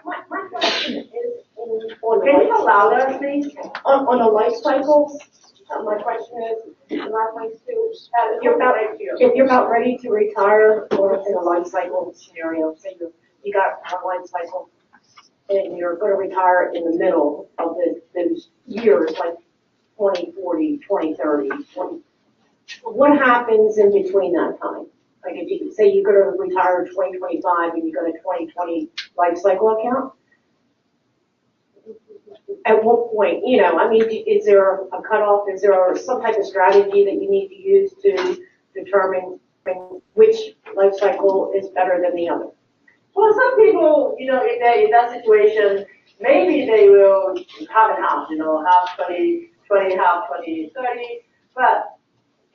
My question is can you go louder, please? On a life cycle, my question is, if you're about ready to retire, or in a life cycle scenario, say you got a life cycle, and you're going to retire in the middle of those years, like 2040, 2030, 20. What happens in between that time? Like if you say you're going to retire in 2025 and you got a 2020 life cycle account, at what point, I mean, is there a cutoff? Is there some type of strategy that you need to use to determine which life cycle is better than the other? Well, some people, if they're in that situation, maybe they will half and half, half 20, half 20, 30. But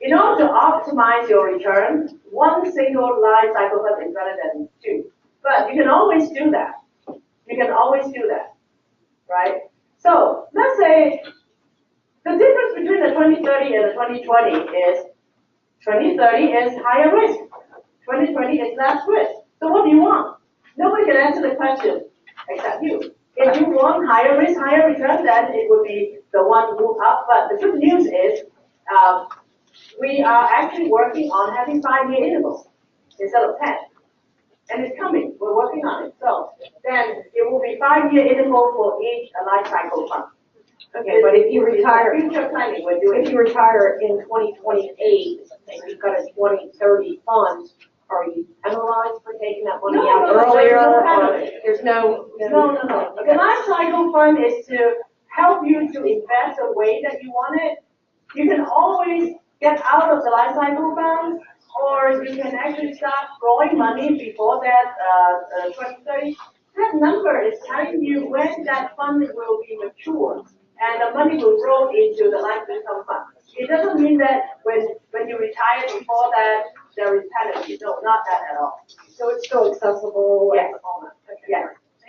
in order to optimize your return, one single life cycle fund is better than two. But you can always do that. You can always do that, right? So let's say the difference between the 2030 and the 2020 is 2030 is higher risk. 2020 is less risk. So what do you want? Nobody can answer the question except you. If you want higher risk, higher return, then it would be the one to move up. But the good news is we are actually working on having 5-year intervals instead of 10. And it's coming. We're working on it. So then it will be 5-year interval for each life cycle fund. Okay, but if you retire, future planning, we're doing. If you retire in 2028 and you've got a 2030 fund, are you penalized for taking that money out earlier? There's no. The life cycle fund is to help you to invest the way that you want it. You can always get out of the life cycle fund, or you can actually start growing money before that 2030. That number is telling you when that fund will be mature, and the money will roll into the life income fund. It doesn't mean that when you retire before that, there is penalty. No, not that at all. So it's still accessible? Yes. Okay. Yes.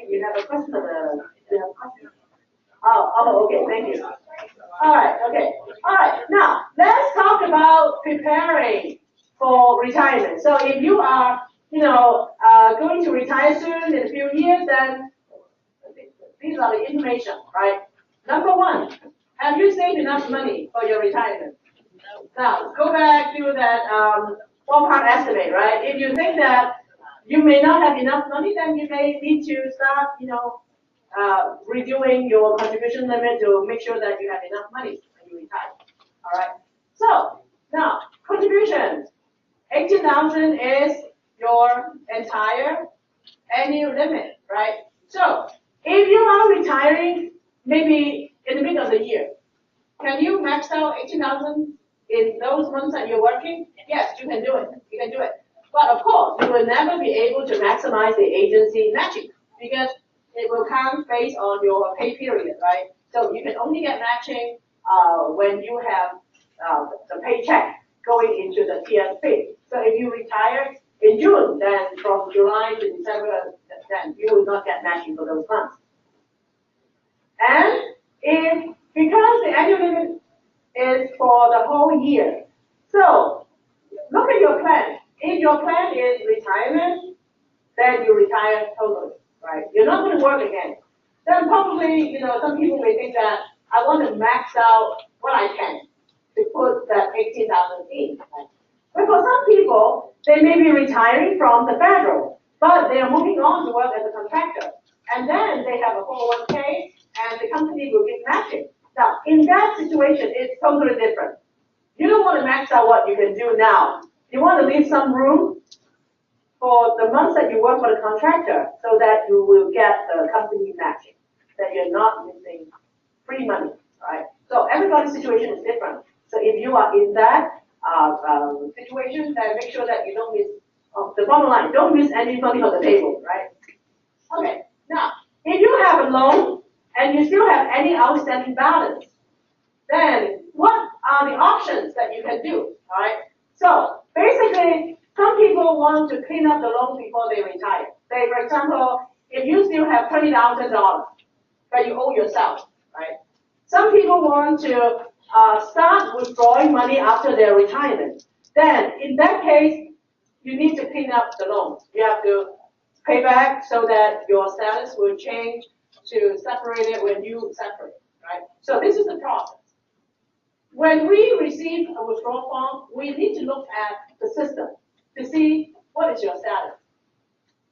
You have a question? Oh, okay, thank you. All right, okay. All right, now, let's talk about preparing for retirement. So if you are, going to retire soon in a few years, then these are the information, right? Number one, have you saved enough money for your retirement? Now, go back to that ballpark estimate, right? If you think that you may not have enough money, then you may need to start, redoing your contribution limit to make sure that you have enough money when you retire. All right. So now, contributions. 18,000 is your entire annual limit, right? So if you are retiring maybe in the middle of the year, can you max out 18,000 in those months that you're working? Yes, you can do it. You can do it. But of course, you will never be able to maximize the agency matching because it will count based on your pay period, right? So you can only get matching when you have the paycheck going into the TSP. So if you retire in June, then from July to December, then you will not get matching for those months. And because the annual limit is for the whole year, so look at your plan. If your plan is retirement, then you retire totally, right? You're not going to work again. Then probably, some people may think that I want to max out what I can to put that 18,000 in. Right? But for some people, they may be retiring from the federal, but they are moving on to work as a contractor. And then they have a 401k, and the company will give matching. Now, in that situation, it's totally different. You don't want to max out what you can do now. You want to leave some room for the months that you work for the contractor so that you will get the company matching, that you're not missing free money, right? So everybody's situation is different. So if you are in that situation, then make sure that you don't miss, the bottom line, don't miss any money on the table, right? Okay, now, if you have a loan and you still have any outstanding balance, then what are the options that you can do, all right? So basically, some people want to clean up the loan before they retire. Say, for example, if you still have $20,000 that you owe yourself, right? Some people want to start withdrawing money after their retirement. Then, in that case, you need to clean up the loan. You have to payback so that your status will change to separated when you separate, right? So this is the process. When we receive a withdrawal form, we need to look at the system to see what is your status,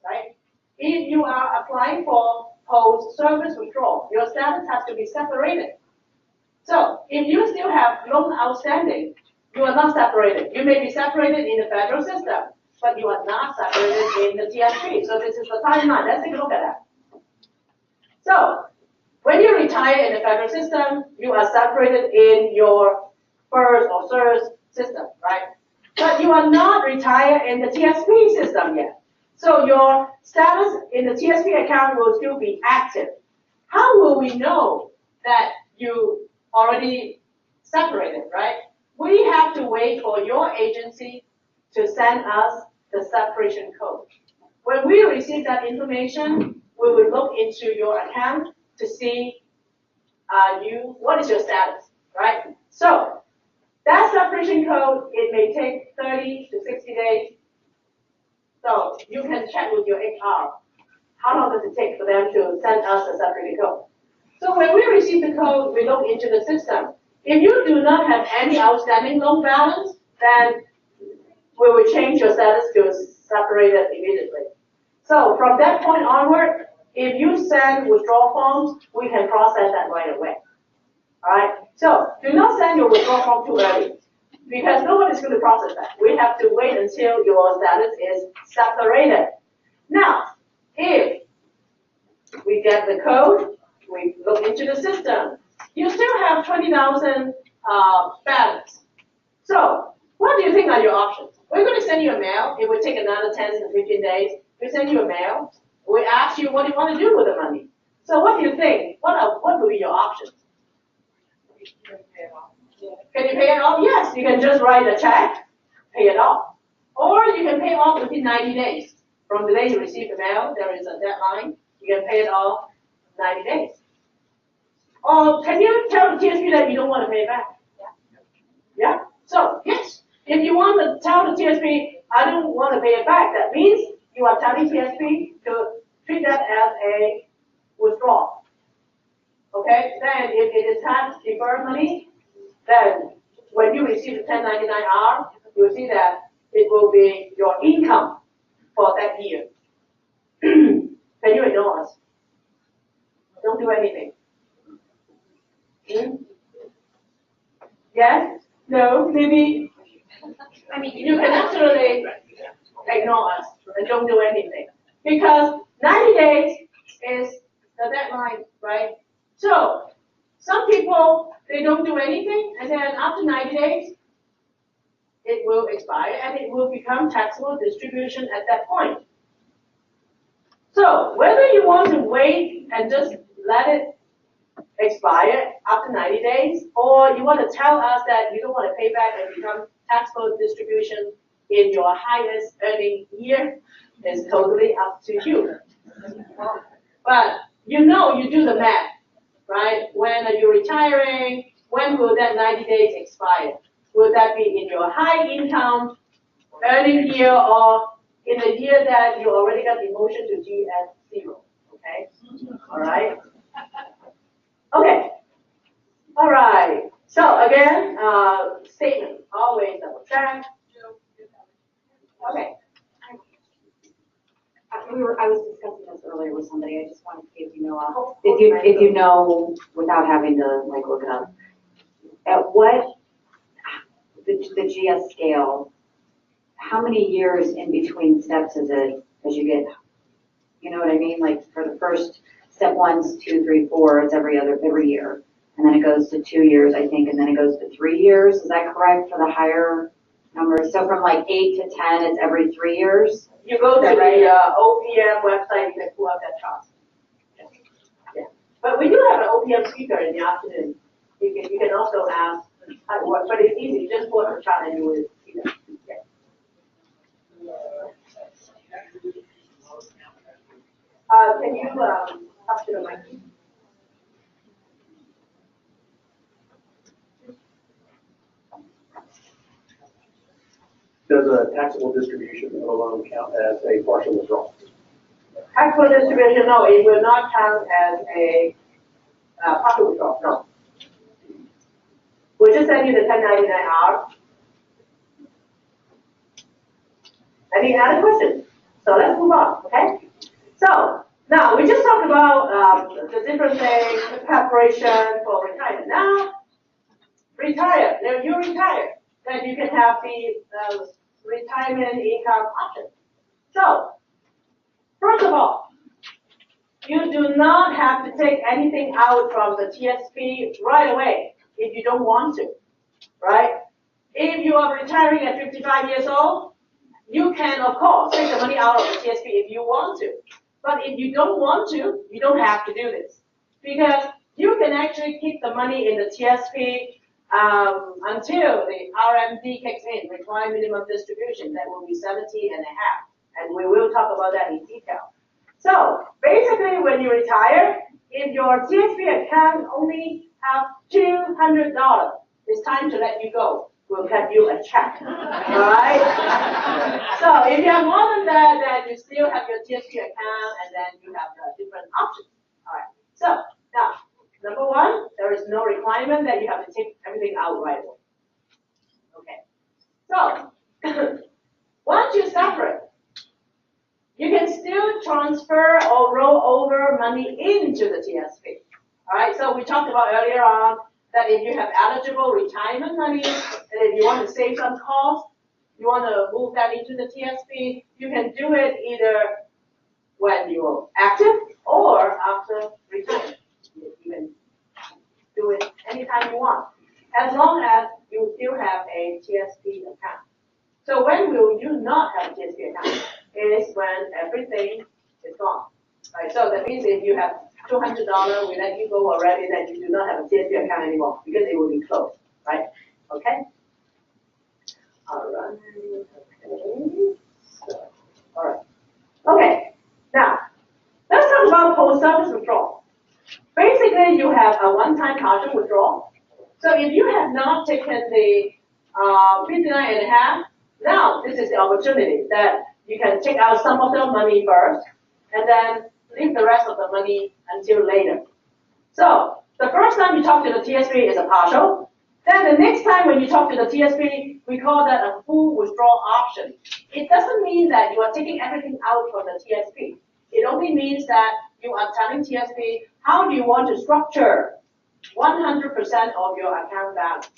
right? If you are applying for post-service withdrawal, your status has to be separated. So if you still have loan outstanding, you are not separated. You may be separated in the federal system, but you are not separated in the TSP. So this is the timeline. Let's take a look at that. So when you retire in the federal system, you are separated in your first or third system, right? But you are not retired in the TSP system yet. So your status in the TSP account will still be active. How will we know that you already separated, right? We have to wait for your agency to send us the separation code. When we receive that information, we will look into your account to see what is your status, right? So that separation code, it may take 30 to 60 days. So you can check with your HR. How long does it take for them to send us the separation code? So when we receive the code, we look into the system. If you do not have any outstanding loan balance, then we will change your status to separated immediately. So from that point onward, if you send withdrawal forms, we can process that right away. All right? So do not send your withdrawal form too early, because nobody's going to process that. We have to wait until your status is separated. Now, if we get the code, we look into the system, you still have 20,000 balance. So what do you think are your options? We're going to send you a mail. It will take another 10 to 15 days. We send you a mail. We ask you what you want to do with the money. So what do you think? What will be your options? Can you pay it off? Yes, you can just write a check, pay it off. Or you can pay off within 90 days. From the day you receive the mail, there is a deadline. You can pay it off 90 days. Or can you tell the TSP that you don't want to pay it back? Yeah? So, yes. If you want to tell the TSP, I don't want to pay it back, that means you are telling TSP to treat that as a withdrawal. Okay? Then if it is tax deferred money, then when you receive the 1099-R, you'll see that it will be your income for that year. Can you ignore us? Don't do anything. Yes? No? Maybe? I mean, you can absolutely ignore us and don't do anything. Because 90 days is the deadline, right? So, some people, they don't do anything, and then after 90 days, it will expire, and it will become taxable distribution at that point. So, whether you want to wait and just let it expire after 90 days, or you want to tell us that you don't want to pay back and become taxable distribution in your highest earning year, is totally up to you. But you know, you do the math, right? When are you retiring? When will that 90 days expire? Will that be in your high income earning year, or in the year that you already got demotion to GS0? Okay? All right? Okay. All right. So again, statement, always double check. Okay. I was discussing this earlier with somebody. I just wanted to see if you know, if you know, without having to like look it up, at what the GS scale, how many years in between steps is it as you get, you know what I mean? Like for the first step 1, 2, 3, 4, it's every year, and then it goes to 2 years, I think, and then it goes to 3 years. Is that correct for the higher numbers? So from like 8 to 10, it's every 3 years. You go to the OPM website, you can pull up that chart. Yeah. But we do have an OPM speaker in the afternoon. You can also ask how it works, but it's easy. Just pull up the chart and you will see that. Yeah. Can you talk to the mic? Does a taxable distribution of a loan count as a partial withdrawal? Actual distribution, no, it will not count as a partial withdrawal, no. We'll just send you the 1099-R. Any other questions? So let's move on, okay? So now we just talked about the different things, the preparation for retirement. Now, retire. Now you retire, then you can have the retirement income option. So first of all, you do not have to take anything out from the TSP right away if you don't want to, right? If you are retiring at 55 years old, you can, of course, take the money out of the TSP if you want to. But if you don't want to, you don't have to do this. Because you can actually keep the money in the TSP until the RMD kicks in, required minimum distribution, that will be 70 and a half. And we will talk about that in detail. So basically, when you retire, if your TSP account only have $200, it's time to let you go. We'll cut you a check, alright? So if you have more than that, then you still have your TSP account, and then you have the different options. Alright. So now, number one, there is no requirement that you have to take everything out right away. Okay. So once you separate, you can still transfer or roll over money into the TSP. Alright, so we talked about earlier on that if you have eligible retirement money, and if you want to save some cost, you want to move that into the TSP, you can do it either when you're active or after retirement. You can do it anytime you want, as long as you still have a TSP account. So when will you not have a TSP account? It is when everything is gone. Right? So that means if you have $200, we let you go already, then you do not have a TSP account anymore because it will be closed, right? Okay? All right. Okay. So, all right. Okay. Now, let's talk about post-service withdrawal. Basically, you have a one-time partial withdrawal. So if you have not taken the 59 and a half, now this is the opportunity that you can take out some of the money first, and then leave the rest of the money until later. So the first time you talk to the TSP is a partial. Then the next time when you talk to the TSP, we call that a full withdrawal option. It doesn't mean that you are taking everything out from the TSP. It only means that you are telling TSP how do you want to structure 100% of your account balance.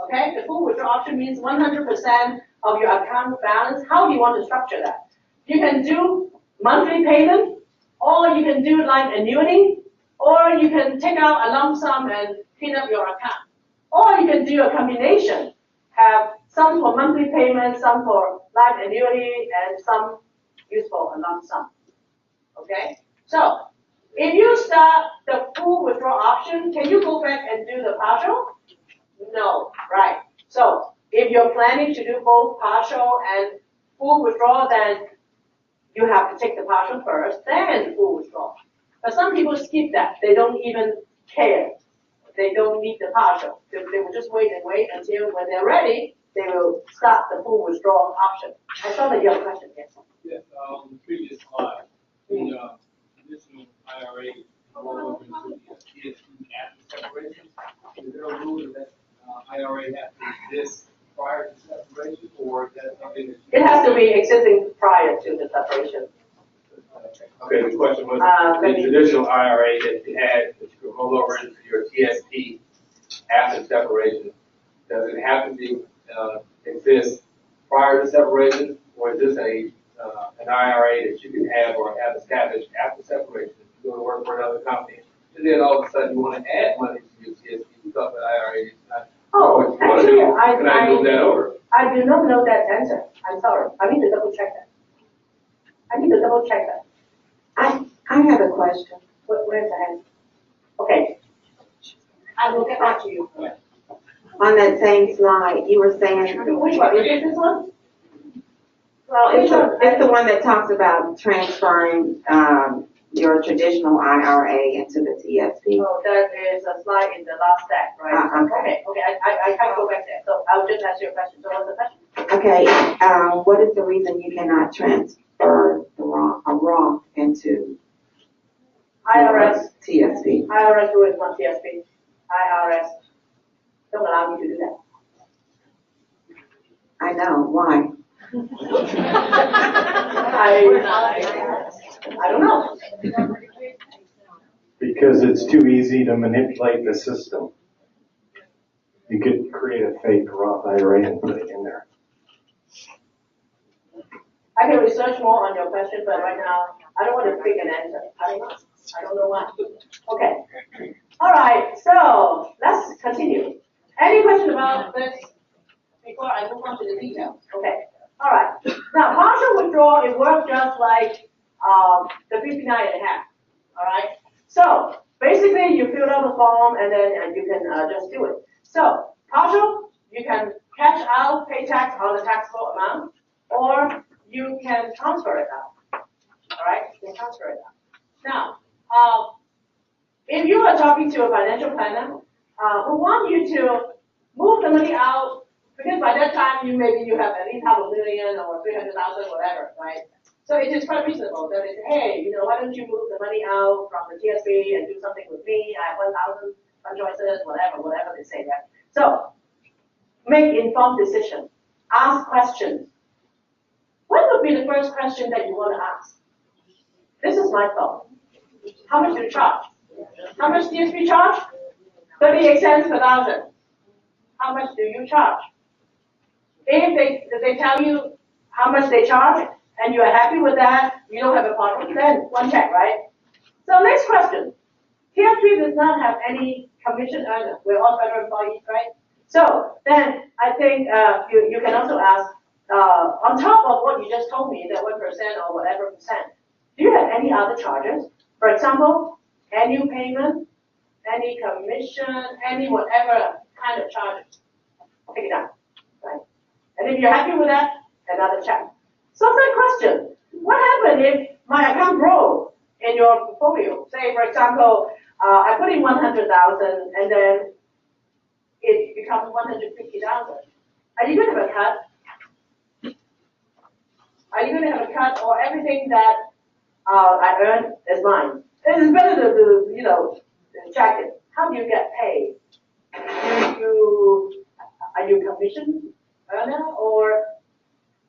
Okay, the full withdrawal option means 100% of your account balance. How do you want to structure that? You can do monthly payment, or you can do like annuity, or you can take out a lump sum and clean up your account. Or you can do a combination, have some for monthly payment, some for life annuity, and some used for a lump sum. Okay? So, if you start the full withdrawal option, can you go back and do the partial? No, right. So, if you're planning to do both partial and full withdrawal, then you have to take the partial first, then full withdrawal. But some people skip that. They don't even care. They don't need the partial. They will just wait and wait until when they're ready, they will start the full withdrawal option. I saw that you have a question, yes. Yes, on the previous slide, the additional IRA roll over into the TSP after separation. Is there a rule that IRA has to exist prior to separation, or is that something that It has to be existing prior to the separation. Okay, the question was, the traditional IRA that you had, that you could roll over into your TSP after separation, does it have to be, exist prior to separation, or is this an IRA that you can have or have established after separation? You go to work for another company, and then all of a sudden you want to add money to your TSP because the IRA is not. Oh, actually, I move that over? I do not know that answer. I'm sorry. I need to double check that. I have a question. Where's the answer? Okay. I will get back to you. On that same slide, you were saying, Which one? Is it this one? Well, it's the one that talks about transferring your traditional IRA into the TSP. Oh, that is a slide in the last deck, right? Okay. Okay, I can't go back there. So I'll just ask you a question. So what's the question? Okay, what is the reason you cannot transfer the a Roth into IRS, TSP. IRS rule is not TSP. IRS don't allow me to do that. I know, why? I don't know. Because it's too easy to manipulate the system. You could create a fake Roth IRA and put it in there. I can research more on your question, but right now, I don't want to pick an answer. I don't know why. Okay. All right, so let's continue. Any question about this before I move on to the details? Okay. All right. Now, partial withdrawal, it works just like the 59.5. All right. So basically, you fill out the form and then you can just do it. So partial, you can cash out, pay tax on the taxable amount, or you can transfer it out. All right, you can transfer it out. Now, if you are talking to a financial planner who want you to move the money out, because by that time maybe you have at least $500,000 or 300,000, whatever, right? So it is quite reasonable that they say, hey, why don't you move the money out from the TSP and do something with me? I have 1,000 fund choices, whatever they say there. So make informed decision. Ask questions. What would be the first question that you want to ask? This is my thought. How much do you charge? How much TSP charge? 38 cents per thousand. How much do you charge? If they tell you how much they charge and you are happy with that, you don't have a problem, then one check, right? So next question. TSP does not have any commission earner. We're all federal employees, right? So then I think you can also ask, on top of what you just told me, that 1% or whatever percent, do you have any other charges? For example, annual payment, any commission, any whatever kind of charges. Take it down, right? And if you're happy with that, another check. So third question, what happens if my account grows in your portfolio? Say, for example, I put in 100,000 and then it becomes 150,000. Are you going to have a cut? Are you going to have a cut, or everything that I earn is mine? It is better to check it. How do you get paid? Are you commission earner or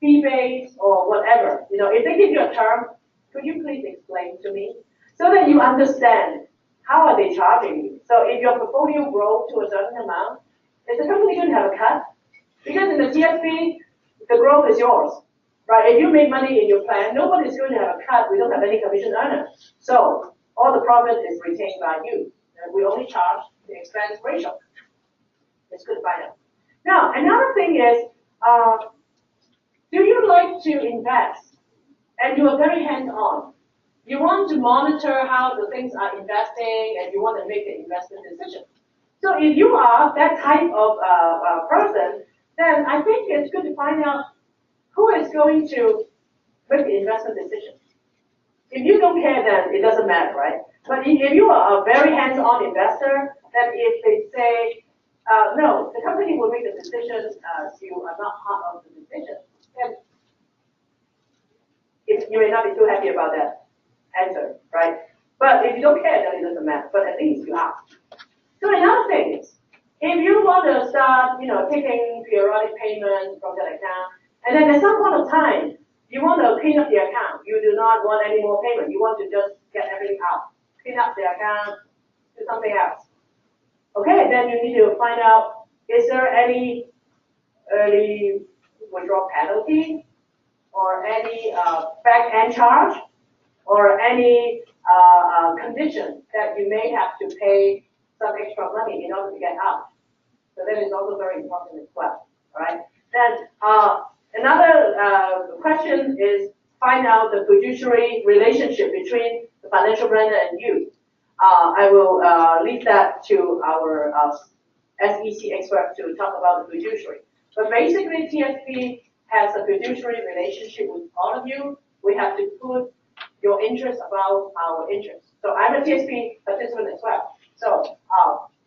fee-based or whatever? If they give you a term, could you please explain to me so that you understand how are they charging you? So if your portfolio grows to a certain amount, is the company going to have a cut? Because in the TSP, the growth is yours, right? If you make money in your plan, nobody's going to have a cut. We don't have any commission earner. So all the profit is retained by you. And we only charge the expense ratio. It's good to find out. Now, another thing is, do you like to invest? And you are very hands-on. You want to monitor how the things are investing, and you want to make an investment decision. So if you are that type of person, then I think it's good to find out who is going to make the investment decision. If you don't care, then it doesn't matter, right? But if you are a very hands-on investor, then if they say, no, the company will make the decision, you are not part of the decision, then you may not be too happy about that answer, right? But if you don't care, then it doesn't matter. But at least you ask. So another thing is, if you want to start, taking periodic payments from that account, and then at some point of time, you want to clean up the account. You do not want any more payment. You want to just get everything out. Clean up the account, do something else. Okay, then you need to find out, is there any early withdrawal penalty, or any back-end charge, or any condition that you may have to pay some extra money in order to get out. So that is also very important as well. All right. Then another question is find out the fiduciary relationship between the financial planner and you. I will leave that to our SEC expert to talk about the fiduciary. But basically, TSP has a fiduciary relationship with all of you. We have to put your interests above our interests. So I'm a TSP participant as well. So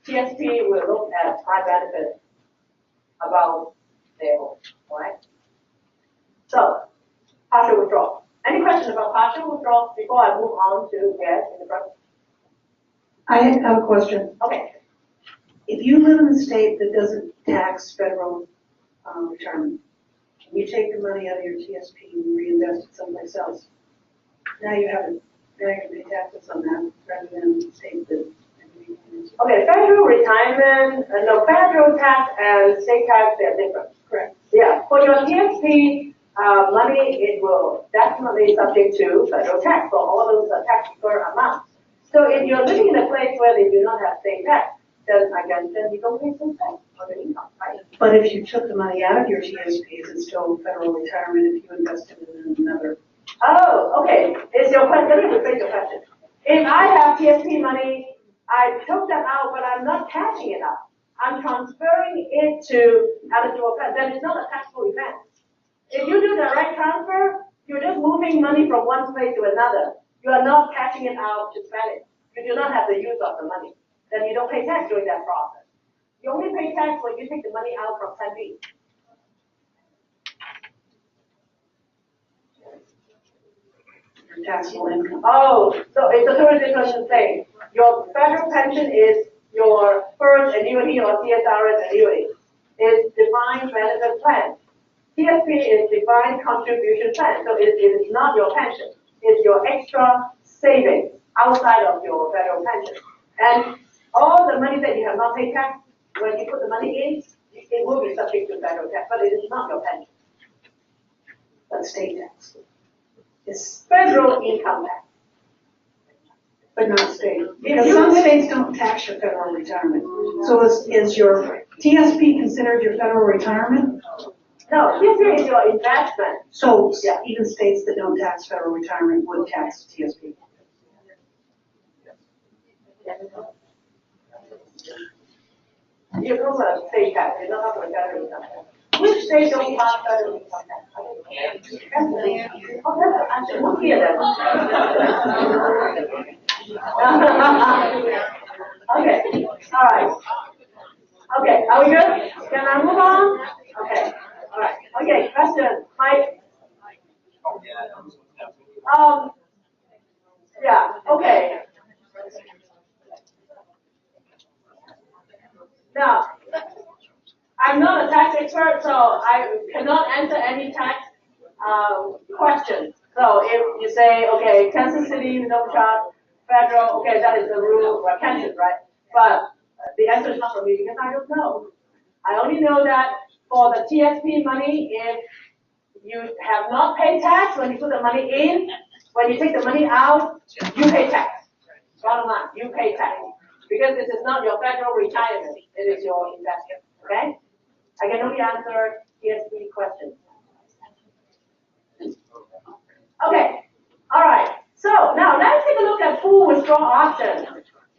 TSP will look at my benefit above their own, all right? So partial withdrawal. Any questions about partial withdrawal before I move on to yes in the front? I have a question. Okay. If you live in a state that doesn't tax federal retirement, and you take the money out of your TSP and reinvest it someplace else, now you can pay taxes on that rather than the state that. Okay, federal retirement, no, federal tax and state tax, they're different. Correct. Yeah, for your TSP money, it will definitely subject to federal tax for all those tax deferred amounts. So if you're living in a place where they do not have state tax, then again, then you don't pay state tax on your income, right? But if you took the money out of your TSP, is it still federal retirement if you invested it in another? Oh, okay. Is your question? Let me rephrase your question. If I have TSP money, I took that out, but I'm not cashing it out. I'm transferring it to eligible plans. Then it's not a taxable event. If you do direct transfer, you're just moving money from one place to another. You are not cashing it out to spend it. You do not have the use of the money. Then you don't pay tax during that process. You only pay tax when you take the money out from 10B. Your taxable income. Oh, so it's a totally different thing. Your federal pension is your first annuity or TSRS annuity. It's defined benefit plan. TSP is defined contribution plan. So it is not your pension. It's your extra savings outside of your federal pension. And all the money that you have not paid tax, when you put the money in, it will be subject to federal tax, but it is not your pension. But state tax. It's federal income tax. But not state. Because some states don't tax your federal retirement. So is your TSP considered your federal retirement? No, TSP is your investment. So Yeah. even states that don't tax federal retirement would tax TSP. You're talking about state tax, you're not talking about federal income tax. Which state don't tax federal income tax? I should hear that. Okay, all right. Okay, are we good? Can I move on? Okay, all right. Okay, question, Mike? Yeah, okay. Now, I'm not a tax expert, so I cannot answer any tax questions. So if you say, okay, Kansas City, we don't charge federal, okay, that is the rule for Kansas, right? But the answer is not from me because I don't know. I only know that for the TSP money, if you have not paid tax when you put the money in, when you take the money out, you pay tax. Bottom line, you pay tax. Because this is not your federal retirement, it is your investment, okay? I can only answer TSP questions. Okay, all right. So now let's take a look at full withdrawal options.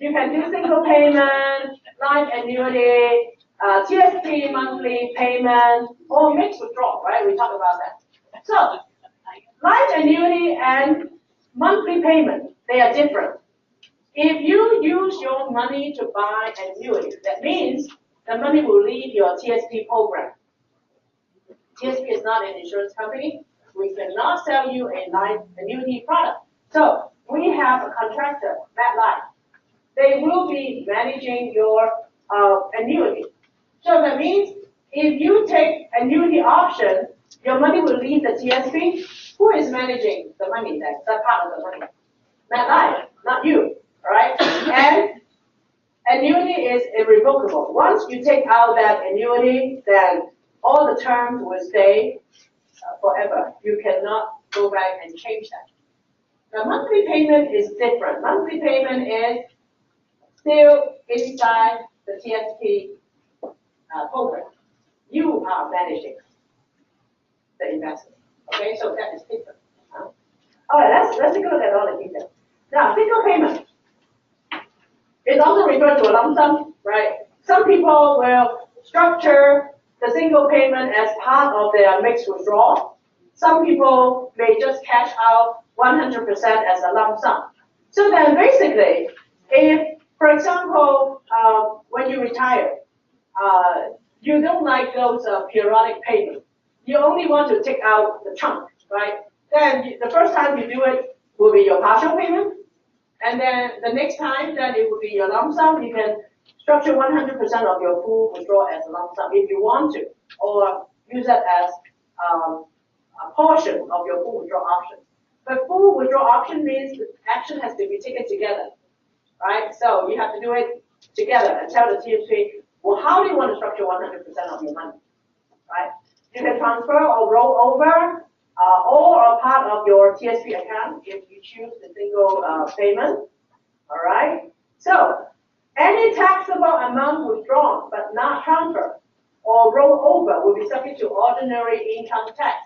You can do single payment, life annuity, TSP monthly payment, or mixed withdrawal, right? We talked about that. So life annuity and monthly payment, they are different. If you use your money to buy annuity, that means the money will leave your TSP program. TSP is not an insurance company. We cannot sell you a life annuity product. So we have a contractor, MetLife. They will be managing your annuity. So that means if you take annuity option, your money will leave the TSP. Who is managing the money then? That part of the money. MetLife, not you. All right? And annuity is irrevocable. Once you take out that annuity, then all the terms will stay forever. You cannot go back and change that. Now, monthly payment is different. Monthly payment is still inside the TSP program. You are managing the investment. Okay, so that is different. All right, let's take a look at all the details. Now, single payment. It's also referred to a lump sum, right? Some people will structure the single payment as part of their mixed withdrawal. Some people may just cash out 100% as a lump sum. So then basically, if, for example, when you retire, you don't like those periodic payments. You only want to take out the chunk, right? then the first time you do it will be your partial payment. And then the next time, then it will be your lump sum. You can structure 100% of your full withdrawal as a lump sum if you want to, or use that as a portion of your full withdrawal option. But full withdrawal option means the action has to be taken together, right? So you have to do it together and tell the TSP, well, how do you want to structure 100% of your money, right? You can transfer or roll over or a part of your TSP account if you choose the single payment, all right? So any taxable amount withdrawn but not transferred or rolled over will be subject to ordinary income tax.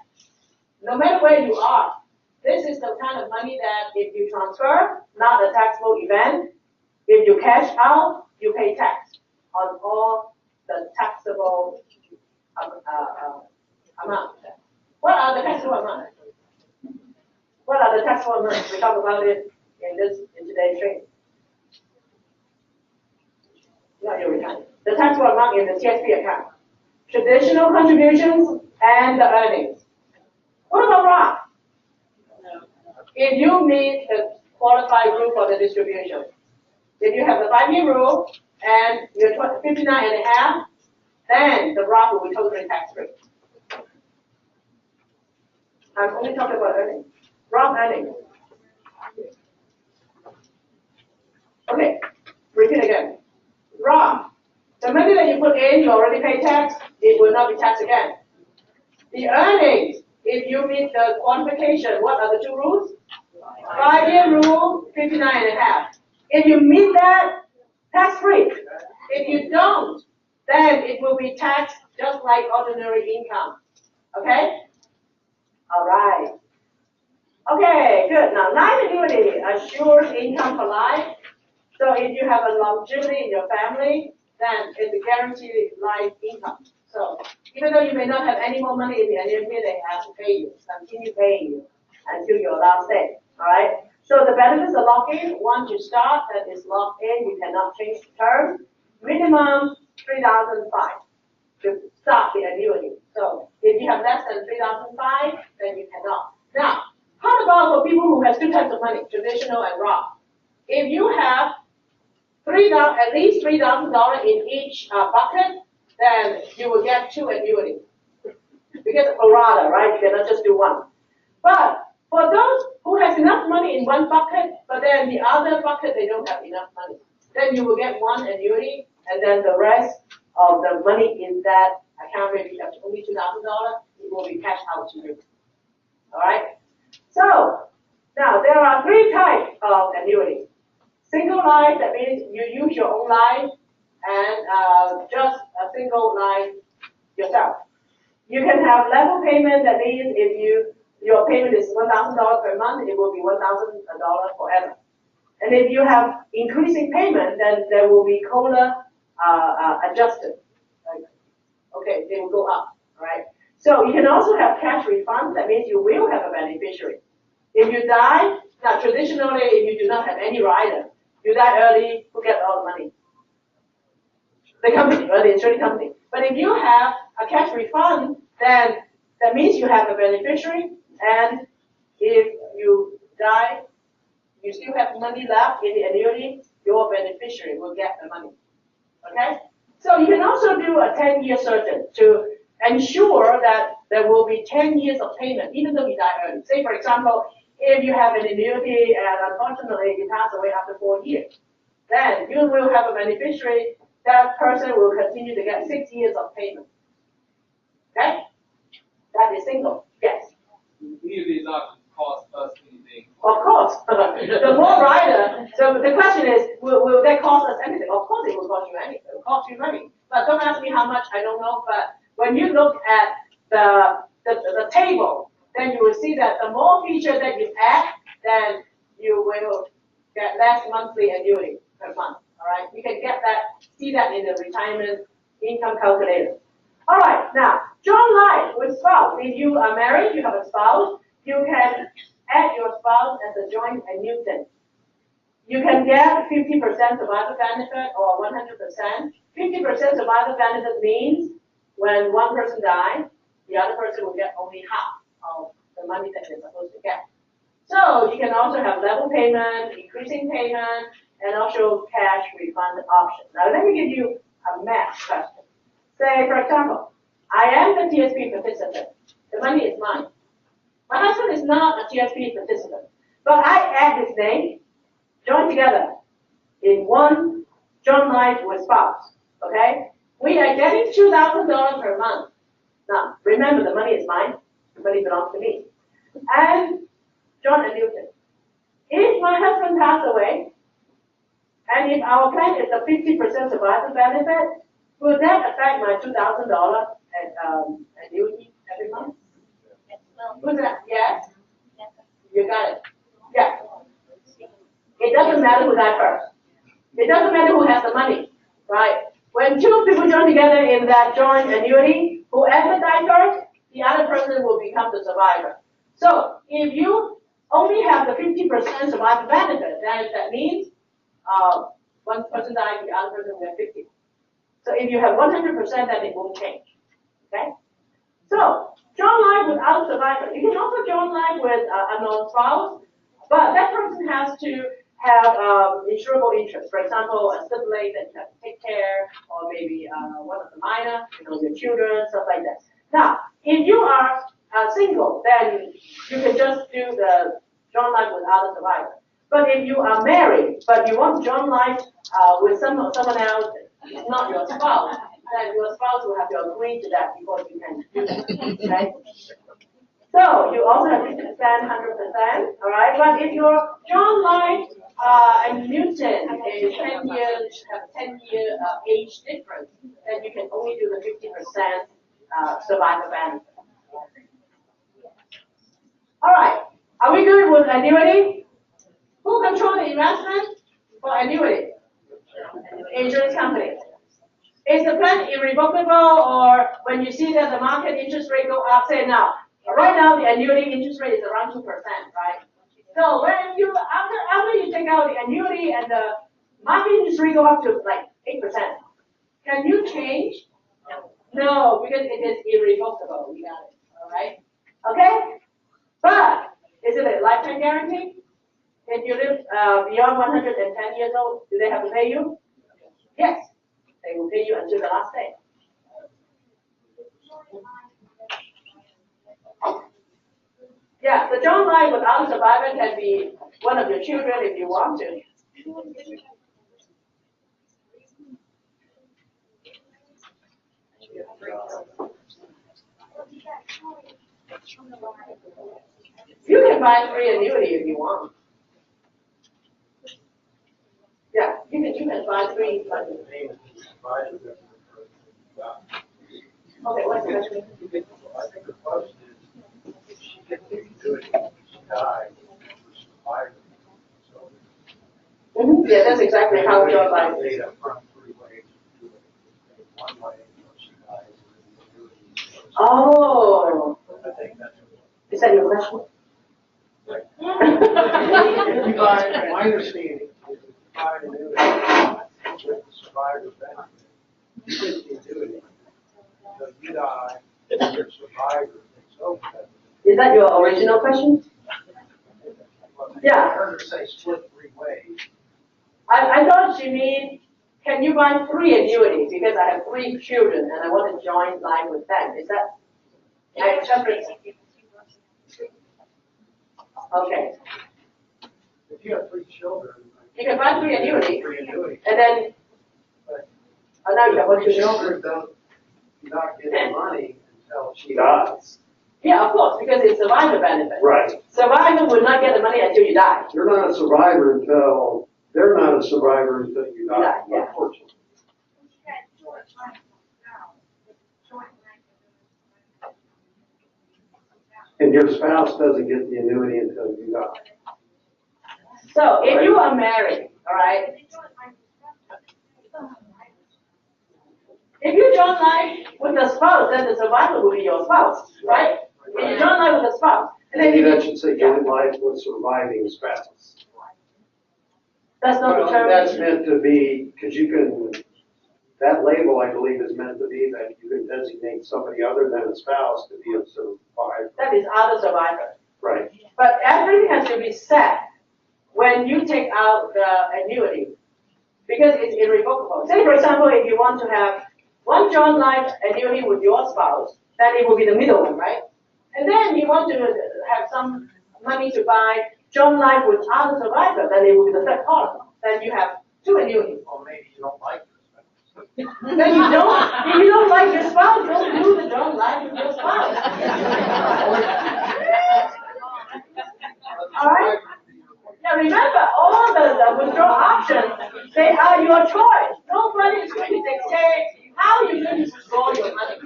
No matter where you are, this is the kind of money that if you transfer, not a taxable event. If you cash out, you pay tax on all the taxable amount. What are the taxable amounts? What are the taxable amounts? We talk about it in today's training. Not your retirement. The taxable amount in the TSP account. Traditional contributions and the earnings. What about Roth? If you meet the qualified rule for the distribution, if you have the 5-year rule and you're 59 and a half, then the Roth will be totally tax-free. I'm only talking about earnings. Roth earnings. Okay, repeat again. Roth. The money that you put in, you already pay tax, it will not be taxed again. The earnings, if you meet the qualification, what are the two rules? 5-year rule, 59 and a half. If you meet that, tax-free. If you don't, then it will be taxed just like ordinary income. Okay? All right. Okay, good. Now, life annuity assures income for life. So if you have a longevity in your family, then it's a guaranteed life income. So even though you may not have any more money in the annuity, they have to pay you, continue paying you until your last day. All right. So the benefits are locked in. Once you start, that is locked in. You cannot change the term. Minimum 3,005 to start the annuity. So if you have less than 3,005, then you cannot. Now, how about for people who have two types of money, traditional and Roth? If you have at least $3,000 in each bucket, then you will get two annuities. Because of pro rata, right? You cannot just do one. But for those who has enough money in one bucket, but then the other bucket they don't have enough money, then you will get one annuity, and then the rest of the money in that account, maybe up to only $2,000, it will be cashed out to you. All right. So now there are three types of annuities. Single life, that means you use your own life and just a single life yourself. You can have level payment, that means if your payment is $1,000 per month, it will be $1,000 forever. And if you have increasing payment, then there will be COLA adjusted. Okay, they will go up, right? So you can also have cash refund, that means you will have a beneficiary. If you die, now traditionally, if you do not have any rider, you die early, who gets all the money? The company, or the insurance company. But if you have a cash refund, then that means you have a beneficiary, and if you die, you still have money left in the annuity, your beneficiary will get the money. Okay? So you can also do a 10-year certain to ensure that there will be 10 years of payment, even though you die early. Say, for example, if you have an annuity and unfortunately you pass away after 4 years, then you will have a beneficiary. That person will continue to get 6 years of payment. Okay? That is single. Yes. Any of these options cost us anything? Of course. The more rider, so the question is, will that cost us anything? Of course it will cost you anything. It will cost you money. But don't ask me how much, I don't know. But when you look at the table, then you will see that the more features that you add, then you will get less monthly annuity per month. All right, you can see that in the retirement income calculator. All right, now joint life with spouse. If you are married, you have a spouse, you can add your spouse as a joint annuitant. You can get 50% survival benefit or 100%. 50% survival benefit means when one person dies, the other person will get only half of the money that they're supposed to get. So you can also have level payment, increasing payment, and also cash refund option. Now let me give you a math question. Say, for example, I am the TSP participant. The money is mine. My husband is not a TSP participant, but I add his name, join together in one joint life with spouse. Okay? We are getting $2,000 per month. Now, remember, the money is mine. The money belongs to me. And John and Newton. If my husband passed away, and if our plan is a 50% survival benefit, will that affect my $2,000 annuity every month? Who's that? Yes? You got it. Yeah. It doesn't matter who died first. It doesn't matter who has the money, right? When two people join together in that joint annuity, whoever died first, the other person will become the survivor. So if you only have the 50% survival benefit, then that means one person died, the other person will have 50. So if you have 100%, then it won't change. Okay? So join life without survivor. You can also join life with a unknown spouse, but that person has to have insurable interest. For example, a sibling that you have to take care, or maybe one of the minor, your children, stuff like that. Now, if you are single, then you can just do the joint life without a survivor. But if you are married, but you want joint life with someone else, it's not your spouse, then your spouse will have to agree to that before you can do that. Okay? So you also have 50%, 100%, all right? But if your joint life and Newton is 10 years, have 10-year age difference, then you can only do the 50% survivor benefit. All right, are we good with annuity? Who controls the investment for annuity? Insurance company. Is the plan irrevocable, or when you see that the market interest rate go up, say now? Right now, the annuity interest rate is around 2%, right? So when you after you take out the annuity and the market interest rate go up to like 8%, can you change? No, because it is irrevocable. You got it. All right. Okay. But is it a lifetime guarantee? If you live beyond 110 years old, do they have to pay you? Yes, they will pay you until the last day. Yeah, the joint life without a survivor can be one of your children if you want to. You can buy free annuity if you want. Yeah, you can buy free. Okay, what's the question? I think the question is, if she gets to do it, she dies, survivor. Yeah, that's exactly how joint life is. Oh. I think that's. Is that your question? My understanding is if you buy an annuity with the survivor benefit, you get the annuity. So you die, and your survivor takes over that. Is that your original question? Yeah. I heard her say split 3 ways. I thought she mean, can you buy 3 annuities because I have 3 children and I want to join life with them? Is that? Okay. If you have 3 children, you can buy 3 annuities. 3 annuities. And then, now you have 1 3 children. children don't not get the money until she dies. Yeah, of course, because it's survivor benefit. Right. Survivor will not get the money until you die. You're not a survivor until, they're not a survivor until you die, Yeah. unfortunately. And your spouse doesn't get the annuity until you die. So if you are married, all right, if you join life with a spouse, then the survivor will be your spouse, right? If you join life with a spouse, and then Maybe that should say joint life with surviving spouse. that's not the term. That's meant to be, because you can That label, I believe, is meant to be that you can designate somebody other than a spouse to be a survivor. That is other survivor. Right. But everything has to be set when you take out the annuity, because it's irrevocable. Say, for example, if you want to have one joint life annuity with your spouse, then it will be the middle one, right? And then you want to have some money to buy joint life with other survivor, then it will be the third column. Then you have two annuities. Or maybe you don't like this. Then you don't, if you don't like your spouse, don't do the joint life with your spouse. All right? Now remember, all the withdrawal options, they are your choice. Nobody is going to dictate how you're going to withdraw your money.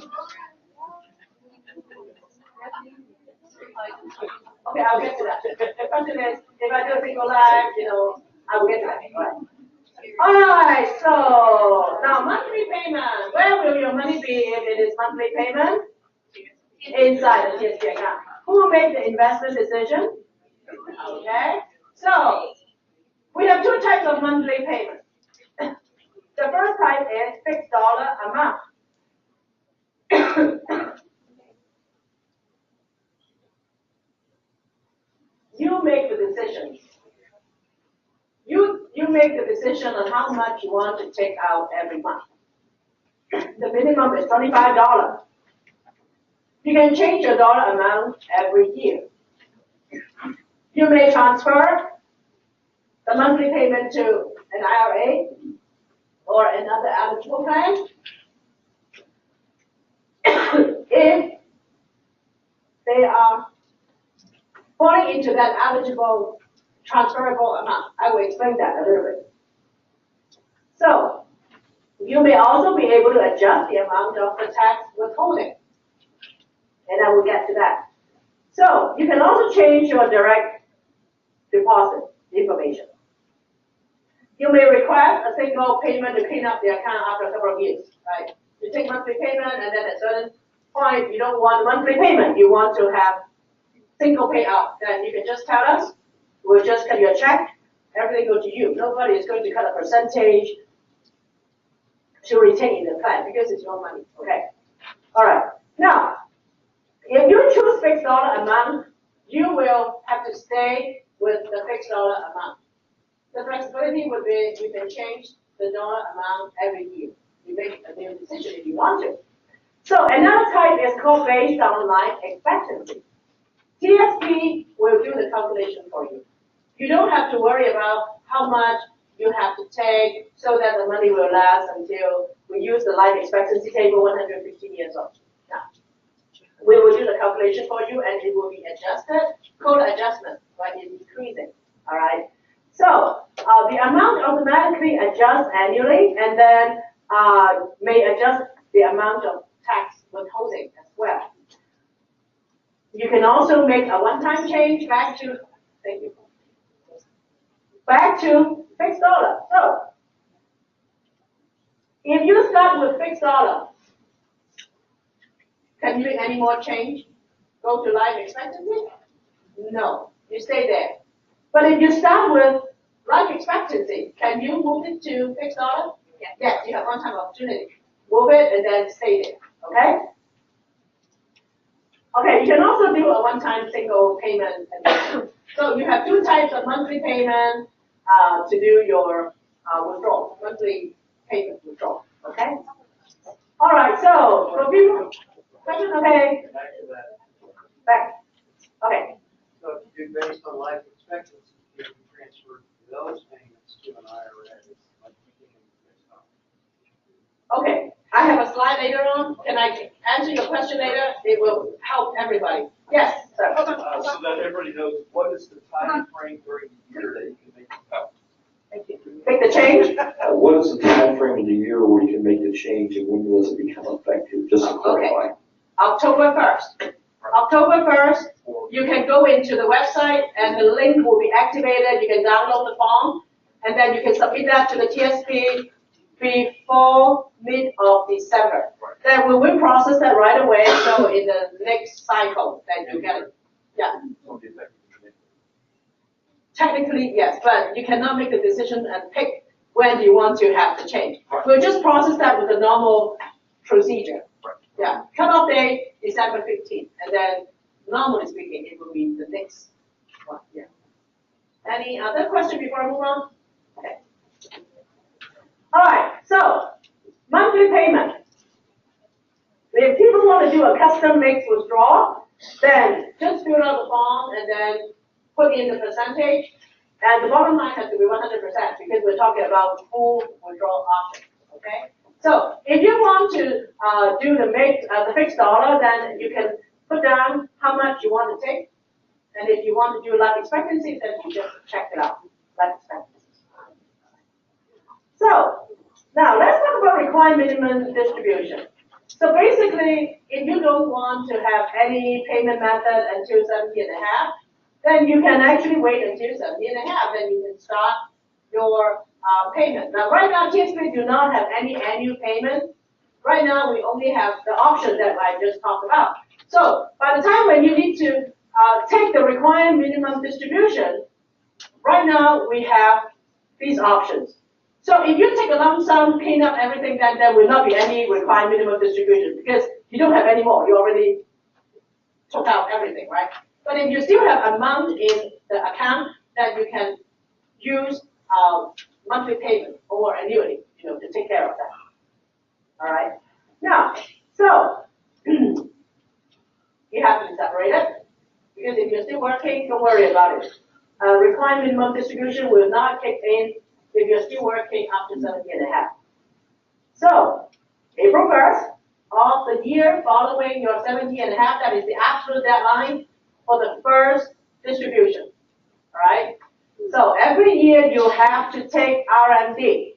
Okay, I'll get to that. The question is, if I do a single life, I will get to that. All right, so now monthly payment. Where will your money be if it is monthly payment? Inside the TSP account. Who will make the investment decision? Okay, so we have two types of monthly payment. The first type is fixed dollar amount. You make the decision. You make the decision on how much you want to take out every month. The minimum is $25. You can change your dollar amount every year. You may transfer the monthly payment to an IRA or another eligible plan. If they are falling into that eligible transferable amount, I will explain that a little bit. So, you may also be able to adjust the amount of the tax withholding, and I will get to that. So, you can also change your direct deposit information. You may request a single payment to clean up the account after several years, right? You take monthly payment, and then at a certain point, you don't want monthly payment. You want to have single payout. Then you can just tell us. We'll just cut your check. Everything goes to you. Nobody is going to cut a percentage to retain the plan because it's your money. Okay. All right. Now, if you choose fixed dollar amount, you will have to stay with the fixed dollar amount. The flexibility would be you can change the dollar amount every year. You make a new decision if you want to. So another type is called based on life expectancy. TSP will do the calculation for you. You don't have to worry about how much you have to take so that the money will last until we use the life expectancy table 115 years old. Now, we will do the calculation for you and it will be adjusted, code adjustment, right? It's decreasing, all right? So, the amount automatically adjusts annually and then may adjust the amount of tax withholding as well. You can also make a one-time change back to, thank you, back to fixed dollar. So, if you start with fixed dollar, can you make any more change? Go to life expectancy? No, you stay there. But if you start with life expectancy, can you move it to fixed dollar? Yes, you have one-time opportunity. Move it and then stay there, okay? Okay, you can also do a one-time single payment. So you have two types of monthly payment to do your withdrawal, monthly payment withdrawal, okay? All right, so for people, question, okay? Back to that. Back, okay. So if you do based on life expectancy, you can transfer those payments to an IRA. Like Okay, I have a slide later on. Can I answer your question later? It will help everybody. Yes, sir. So that everybody knows, what is the time frame during the year that you can make the out? Make the change? What is the time frame of the year where you can make the change and when does it become effective? Just to clarify. October 1st. October 1st, you can go into the website and the link will be activated. You can download the form and then you can submit that to the TSP before mid of December. Then we will process that right away. So in the next cycle that you get it. Yeah. Technically, yes, but you cannot make the decision and pick when you want to have the change. We'll just process that with the normal procedure. Yeah, cutoff date, December 15th, and then normally speaking, it will be the next one, yeah. Any other question before I move on? Okay. All right, so monthly payment. If people want to do a custom mix withdrawal, then just fill out the form and then put in the percentage. And the bottom line has to be 100% because we're talking about full withdrawal option. Okay. So if you want to do the fixed dollar, then you can put down how much you want to take. And if you want to do life expectancy, then you just check it out. Life expectancy. So now let's talk about required minimum distribution. So basically, if you don't want to have any payment method until 70.5, then you can actually wait until 70.5, and you can start your payment. Now, right now, TSP do not have any annual payment. Right now, we only have the option that I just talked about. So by the time when you need to take the required minimum distribution, right now we have these options. So if you take a lump sum, clean up everything, then there will not be any required minimum distribution because you don't have any more. You already took out everything, right? But if you still have amount in the account, then you can use monthly payment or annuity, to take care of that. All right. Now, so you have to separate it because if you're still working, don't worry about it. Required minimum distribution will not kick in if you're still working up to 70.5. So, April 1st of the year following your 70.5, that is the absolute deadline for the first distribution. All right? So, every year you have to take RMD.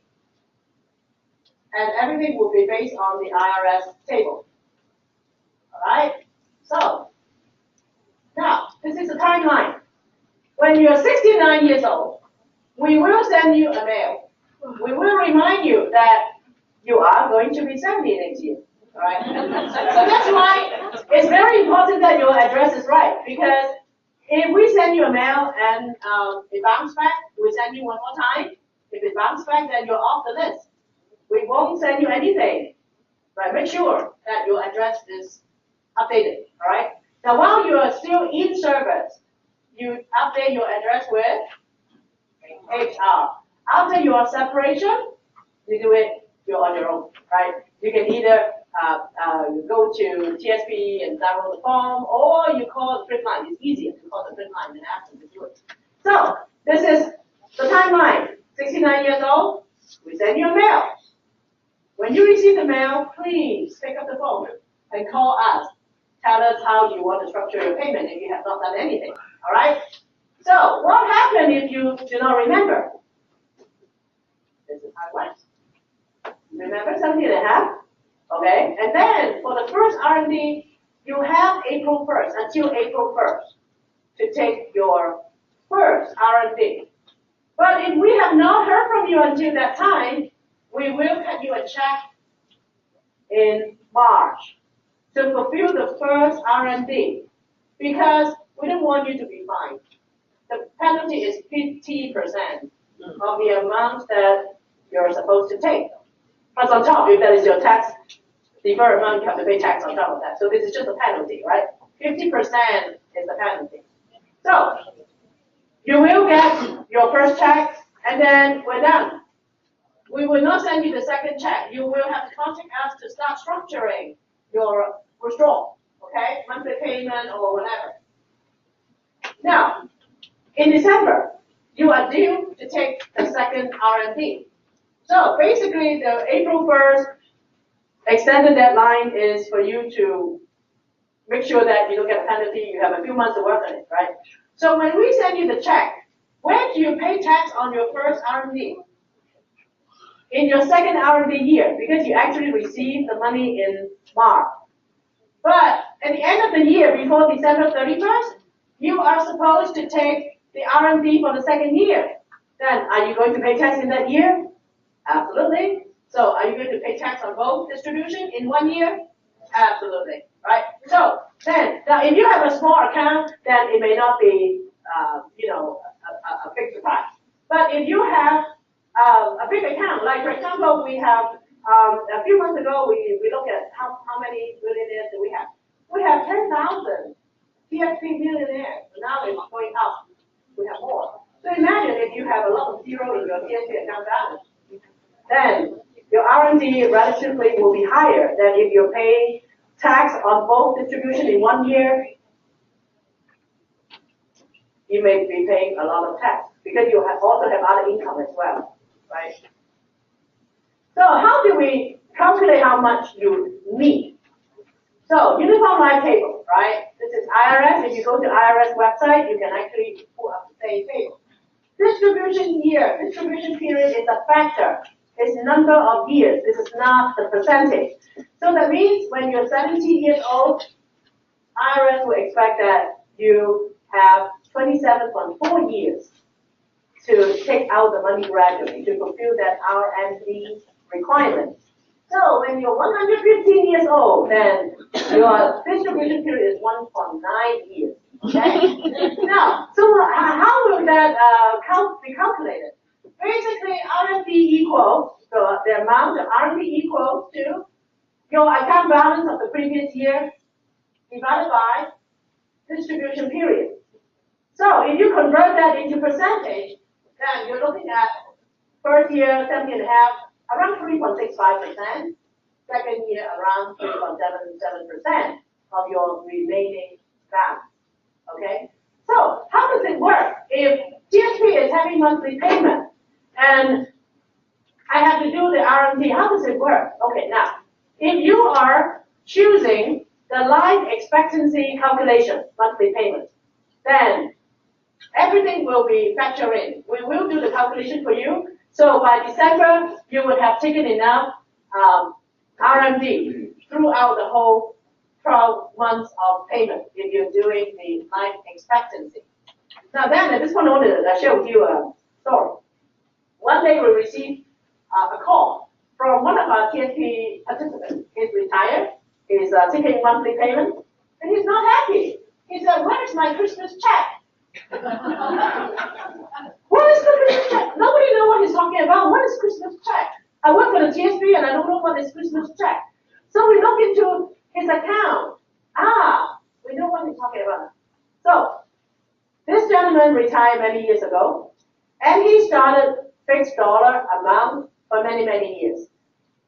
And everything will be based on the IRS table. All right? So, now, this is the timeline. When you're 69 years old, we will send you a mail. We will remind you that you are going to be 70 next year. All right? So that's why it's very important that your address is right. Because if we send you a mail and it bounces back, we send you one more time. If it bounces back, then you're off the list. We won't send you anything. Right? Make sure that your address is updated. All right? Now, while you are still in service, you update your address with HR. After your separation, you do it, you're on your own, right? You can either go to TSP and download the form, or you call the print line. It's easier to call the print line than ask them to do it. So, this is the timeline. 69 years old, we send you a mail. When you receive the mail, please pick up the phone and call us. Tell us how you want to structure your payment if you have not done anything, all right? So, what happened if you do not remember? This is how it works. Remember 70.5? Okay, and then for the first R&D, you have April 1st, until April 1st, to take your first R&D. But if we have not heard from you until that time, we will cut you a check in March to fulfill the first R&D, because we don't want you to be fined. The penalty is 50% of the amount that you're supposed to take. Plus on top, if that is your tax deferred amount, you have to pay tax on top of that. So this is just a penalty, right? 50% is the penalty. So you will get your first check, and then we're done. We will not send you the second check. You will have to contact us to start structuring your withdrawal, okay? Monthly payment or whatever. Now, in December, you are due to take the second R&D. So basically, the April 1st extended deadline is for you to make sure that you don't get a penalty. You have a few months to work on it, right? So when we send you the check, when do you pay tax on your first R&D? In your second R&D year, because you actually received the money in March. But at the end of the year, before December 31st, you are supposed to take the R&D for the second year. Then, are you going to pay tax in that year? Absolutely. So, are you going to pay tax on both distribution in 1 year? Absolutely. Right? So, then, now if you have a small account, then it may not be, a big surprise. But if you have a big account. Like, for example, we have, a few months ago, we looked at how many millionaires do we have. We have 10,000 TSP millionaires. Now it's going up. We have more. So imagine if you have a lot of zero in your TSP account balance, then your R&D relatively will be higher than if you're paying tax on both distribution in 1 year. You may be paying a lot of tax because you also have other income as well, right? So how do we calculate how much you need? So uniform life table, right? This is IRS. If you go to IRS website, you can actually pull up the same table. Distribution year, distribution period is a factor. It's the number of years. This is not the percentage. So that means when you're 70 years old, IRS will expect that you have 27.4 years to take out the money gradually to fulfill that R&D requirement. So when you're 115 years old, then your distribution period is 1.9 years. Okay? Now, so how will that be calculated? Basically, R&D equals, so the amount of R&D equals to your account balance of the previous year divided by distribution period. So if you convert that into percentage, then you're looking at first year 70.5, around 3.65%, second year around 3.77% of your remaining balance. Okay? So how does it work? If TSP is having monthly payment and I have to do the R&D, how does it work? Okay, now, if you are choosing the life expectancy calculation, monthly payment, then everything will be factored in. We will do the calculation for you. So by December, you would have taken enough R&D throughout the whole 12 months of payment if you're doing the life expectancy. Now then, at this point, I want to share with you a story. One day we received a call from one of our TSP participants. He's retired, he's taking monthly payment, and he's not happy. He said, "Where is my Christmas check?" What is the Christmas check? Nobody knows what he's talking about. What is Christmas check? I work for the TSP and I don't know what is Christmas check. So we look into his account. We know what he's talking about. So this gentleman retired many years ago, and he started fixed dollar amount for many, many years.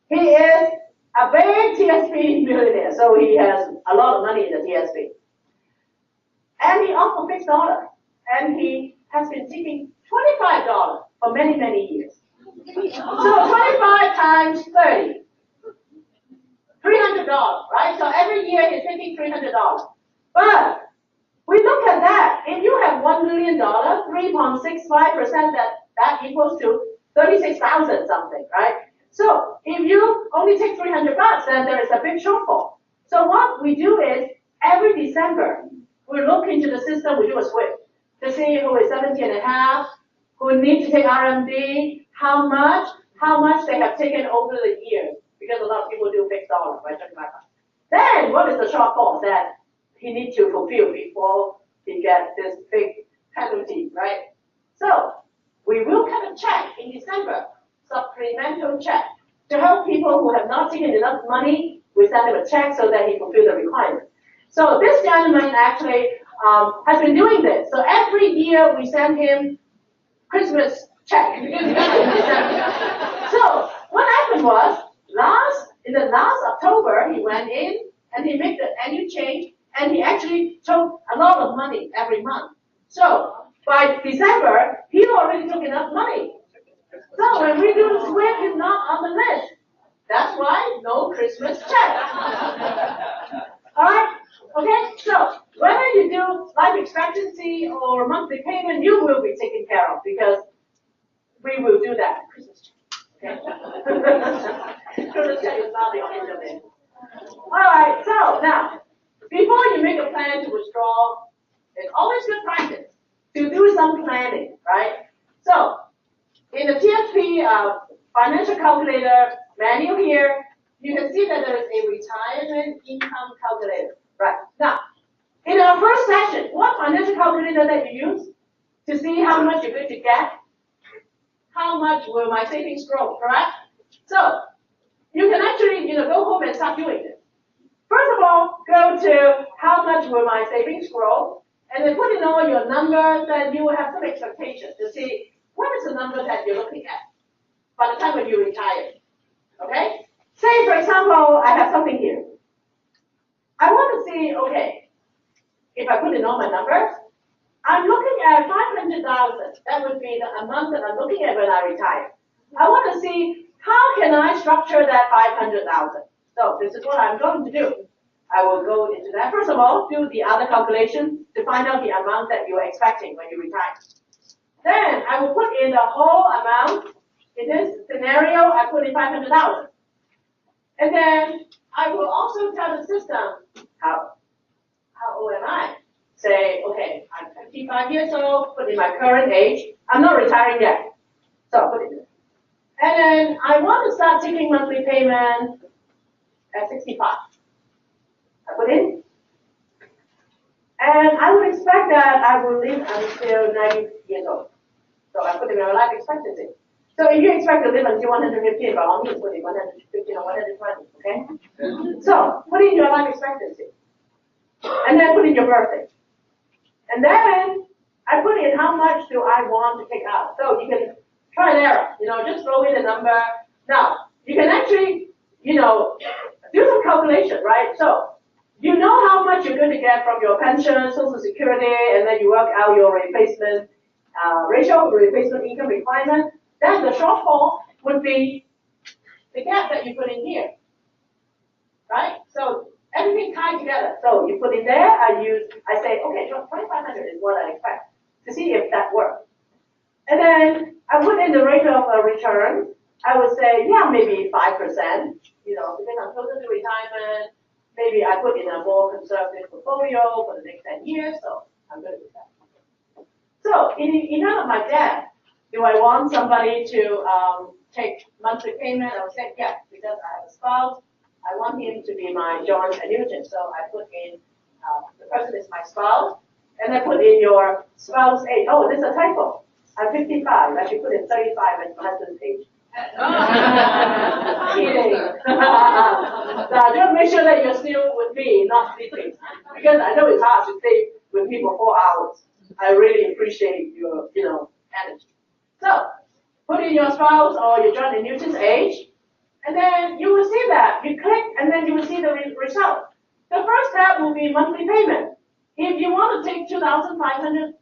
He is a big TSP millionaire, so he has a lot of money in the TSP. And he offered fixed dollar, and he has been taking $25 for many, many years. So 25 times 30, $300, right? So every year he's taking $300. But we look at that. If you have $1 million, 3.65%, that equals to 36,000 something, right? So if you only take $300, then there is a big shortfall. So what we do is every December we look into the system. We do a sweep to see who is 70.5, who needs to take RMD, how much they have taken over the years, because a lot of people do fixed dollar, right? Then what is the shortfall that he needs to fulfill before he gets this big penalty, right? So we will cut a check in December, supplemental check, to help people who have not taken enough money. We send them a check so that he fulfills the requirement. So this gentleman actually has been doing this. So every year we send him Christmas check. So what happened was, in the last October, he went in and he made the annual change, and he actually took a lot of money every month. So by December, he already took enough money. So when we do the sweep, he's not on the list. That's why no Christmas check. All right? Okay? So whether you do life expectancy or monthly payment, you will be taken care of, because we will do that. Christmas check. Okay? Christmas check is not the end of it. All right. So now, before you make a plan to withdraw, it's always good practice to do some planning, right? So in the TSP financial calculator manual here, you can see that there is a retirement income calculator. Right. Now, in our first session, what financial calculator that you use to see how much you're going to get? how much will my savings grow, correct? So you can actually, go home and start doing this. First of all, go to how much will my savings grow, and then put in all your numbers, and you will have some expectation to see what is the number that you're looking at by the time when you retire. Okay? Say, for example, I have something here. I want to see, okay, if I put in all my numbers, I'm looking at 500,000. That would be the amount that I'm looking at when I retire. I want to see how can I structure that 500,000. So this is what I'm going to do. I will go into that. First of all, do the other calculation to find out the amount that you are expecting when you retire. Then I will put in the whole amount. In this scenario, I put in 500,000. And then I will also tell the system how old am I? Say, okay, I'm 55 years old, put in my current age. I'm not retiring yet. So put it in. And then I want to start taking monthly payment at 65. I put in. And I would expect that I will live until 90 years old. So I put in my life expectancy. So if you expect to live until 115, by all means put in 115 or 120, okay? So put in your life expectancy. And then put in your birthday. And then I put in how much do I want to take out. So you can try and error, just throw in a number. Now, you can actually, do some calculation, right? So you know how much you're going to get from your pension, Social Security, and then you work out your replacement ratio, replacement income requirement. Then the shortfall would be the gap that you put in here, right? So everything tied together. So you put in there, I say, okay, 2,500 is what I expect to see if that works. And then I put in the rate of return. I would say, yeah, maybe 5%, because I'm closer to retirement. Maybe I put in a more conservative portfolio for the next 10 years, so I'm good with that. So in event of my death, do I want somebody to take monthly payment? I would say yes, because I have a spouse. I want him to be my joint annuitant. So I put in, the person is my spouse, and I put in your spouse age. Oh, this is a typo. I'm 55. I should put in 35 as my husband's age. Kidding. Now, just make sure that you're still with me, not sleeping. Because I know it's hard to stay with me for 4 hours. I really appreciate your, energy. So, put in your spouse or your joint annuitant's age, and then you will see that. You click, and then you will see the result. The first tab will be monthly payment. If you want to take 2,500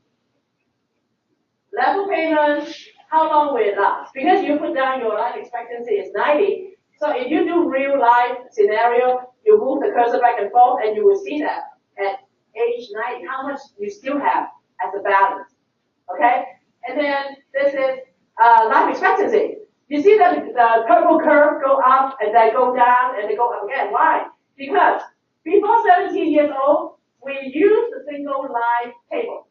level payment, how long will it last? Because you put down your life expectancy is 90. So if you do real life scenario, you move the cursor back and forth, and you will see that at age 90, how much you still have as a balance. Okay? And then this is life expectancy. You see that the purple curve go up and then go down and then go up again. Why? Because before 17 years old, we use the single life table.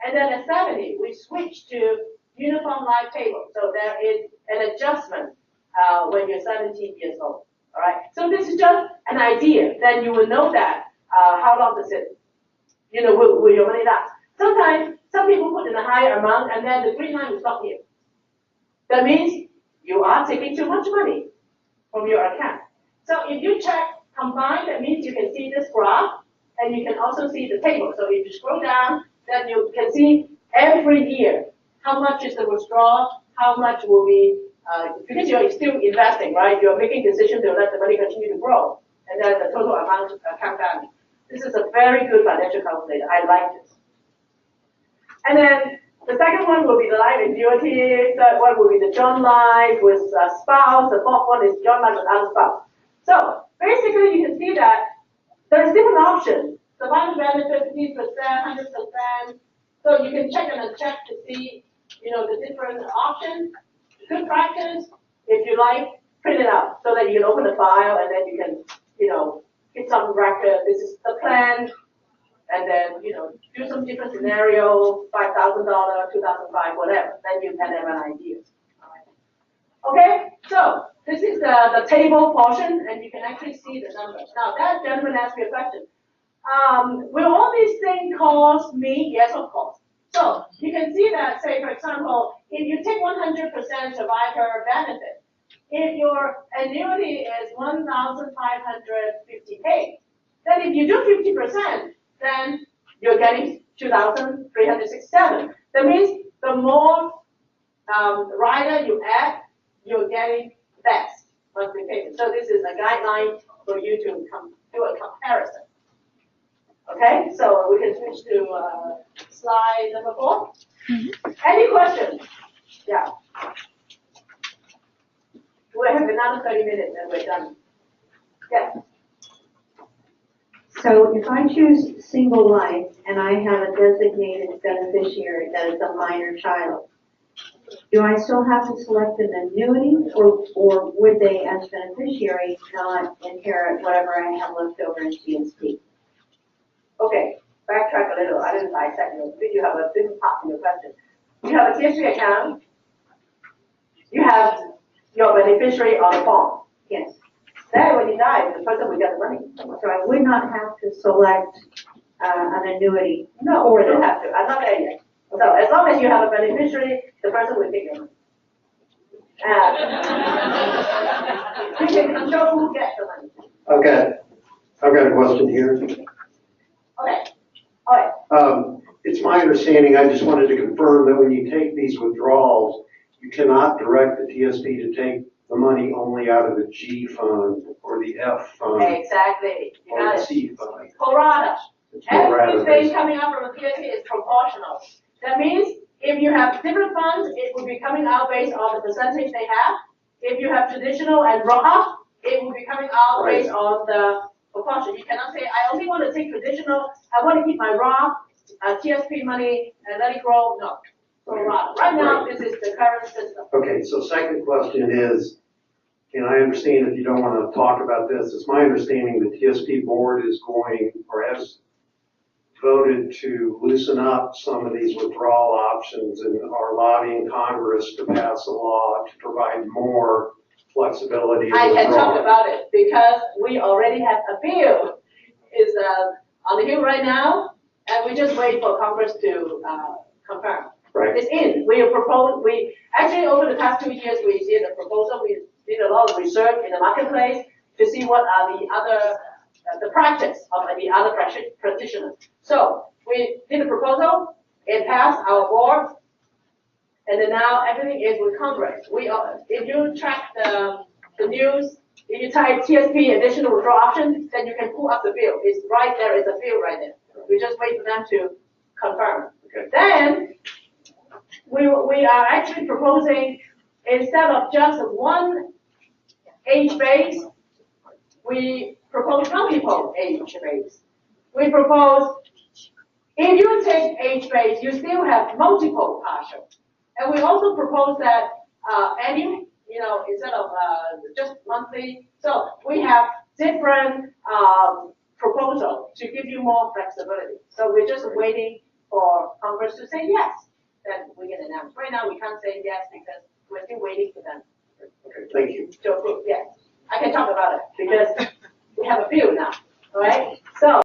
And then at 70, we switch to uniform life table. So there is an adjustment when you're 17 years old. All right. So this is just an idea. Then you will know that how long does it, will your money last? Sometimes some people put in a higher amount, and then the green line will stop here. That means you are taking too much money from your account. So if you check combined, that means you can see this graph, and you can also see the table. So if you scroll down, then you can see every year how much is the withdrawal, how much will be, because you're still investing, right? You're making decisions to let the money continue to grow, and then the total amount account value. This is a very good financial calculator. I like this. And then the second one will be the life annuity. Third one will be the joint life with a spouse. The fourth one is joint life without a spouse. So basically, you can see that there's different options. Survival benefit 50%, 100%. So you can check and uncheck to see, the different options. Good practice, if you like, print it out so that you can open the file and then you can, get some record. This is the plan, and then, do some different scenario, $5,000, $2,500, whatever. Then you can have an idea. All right. Okay, so this is the table portion, and you can actually see the numbers. Now, that gentleman asked me a question. Will all these things cost me? Yes, of course. So you can see that, say, for example, if you take 100% survivor benefit, if your annuity is 1,550K, then if you do 50%, then you're getting 2,367. That means the more rider you add, you're getting less monthly payment. So this is a guideline for you to do a comparison. Okay, so we can switch to slide number 4. Any questions? Yeah. We have another 30 minutes and we're done. Yes. So if I choose single life and I have a designated beneficiary that is a minor child, do I still have to select an annuity, or would they, as beneficiary, not inherit whatever I have left over in TSP? Okay, backtrack a little. I didn't dissect you. I think you have a different part in your question. You have a TSP account. You have your beneficiary on the phone. Yes. Then when you die, the person will get the money. So I would not have to select an annuity. No, you don't have to. I'm not there yet. So as long as you have a beneficiary, the person will take your money. You can control who gets the money. Okay, I've got a question here. Okay. All right. It's my understanding, I just wanted to confirm that when you take these withdrawals, you cannot direct the TSP to take the money only out of the G fund or the F fund Exactly. You or got the it. C fund. Pro rata. It's pro rata Everything based. coming out from the TSP is proportional. That means if you have different funds, it will be coming out based on the percentage they have. If you have traditional and Roth, it will be coming out based on the proportion. You cannot say, I only want to take traditional, I want to keep my Roth, TSP money, and let it grow. No. Pro rata. Right now, this is the current system. Okay, so second question is, and I understand if you don't want to talk about this, it's my understanding the TSP board is going, or has voted to loosen up some of these withdrawal options and are lobbying Congress to pass a law to provide more flexibility in I can talk withdrawal. about it because we already have a bill is on the hill right now, and we just wait for Congress to confirm. Right. It's in. We actually over the past 2 years we did a proposal. We did a lot of research in the marketplace to see what are the other the practice of the other practitioners. So we did a proposal. It passed our board, and then now everything is with Congress. If you track the news, if you type TSP additional withdrawal option, then you can pull up the bill. It's right there. It's a bill right there. We just wait for them to confirm. Okay. Then we are actually proposing, instead of just one age base, we propose multiple age base. We propose, if you take age base, you still have multiple partial. And we also propose that annual, instead of just monthly. So we have different proposals to give you more flexibility. So we're just waiting for Congress to say yes. Then we can announce. Right now we can't say yes because we're still waiting for them. Okay, thank you. To approve. Yes, I can talk about it because we have a bill now. All right.